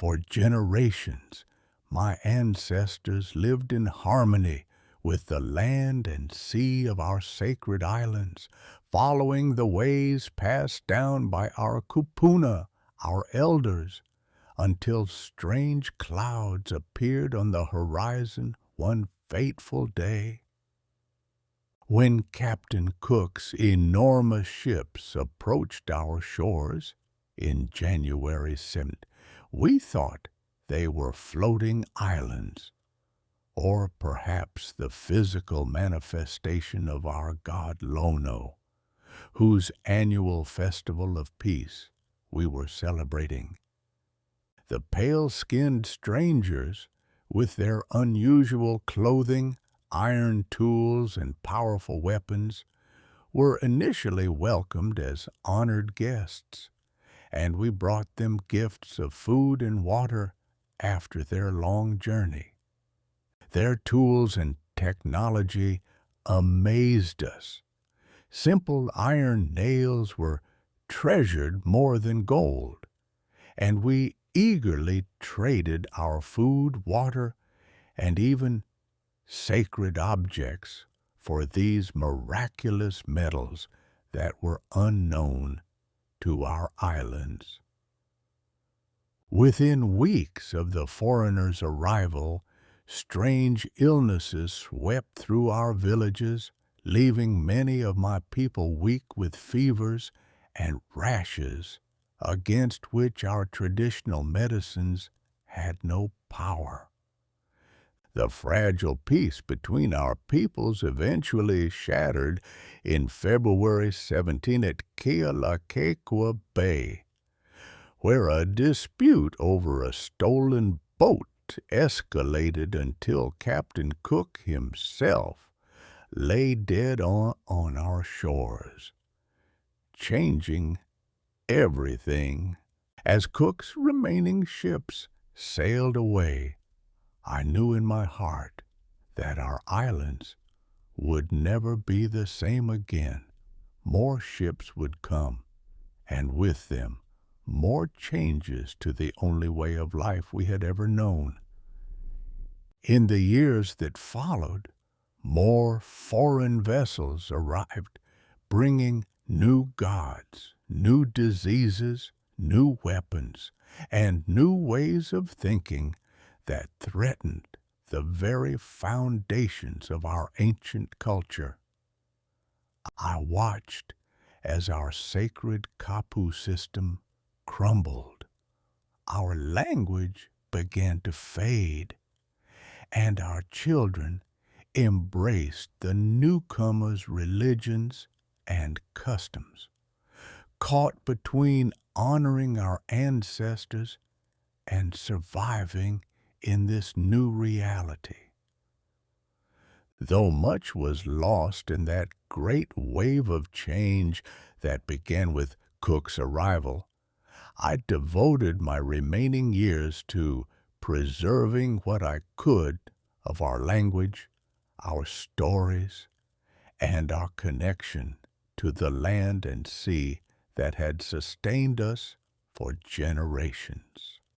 For generations, my ancestors lived in harmony with the land and sea of our sacred islands, following the ways passed down by our kupuna, our elders, until strange clouds appeared on the horizon one fateful day. When Captain Cook's enormous ships approached our shores in January 7th, we thought they were floating islands, or perhaps the physical manifestation of our god Lono, whose annual festival of peace we were celebrating. The pale-skinned strangers, with their unusual clothing, iron tools, and powerful weapons, were initially welcomed as honored guests, and we brought them gifts of food and water after their long journey. Their tools and technology amazed us. Simple iron nails were treasured more than gold, and we eagerly traded our food, water, and even sacred objects for these miraculous metals that were unknown to our islands. Within weeks of the foreigners' arrival, strange illnesses swept through our villages, leaving many of my people weak with fevers and rashes against which our traditional medicines had no power. The fragile peace between our peoples eventually shattered in February 17 at Kealakekua Bay, where a dispute over a stolen boat escalated until Captain Cook himself lay dead on our shores, changing everything. As Cook's remaining ships sailed away, I knew in my heart that our islands would never be the same again. More ships would come, and with them, more changes to the only way of life we had ever known. In the years that followed, more foreign vessels arrived, bringing new gods, new diseases, new weapons, and new ways of thinking that threatened the very foundations of our ancient culture. I watched as our sacred kapu system crumbled. Our language began to fade, and our children embraced the newcomers' religions and customs, caught between honoring our ancestors and surviving in this new reality. Though much was lost in that great wave of change that began with Cook's arrival, I devoted my remaining years to preserving what I could of our language, our stories, and our connection to the land and sea that had sustained us for generations.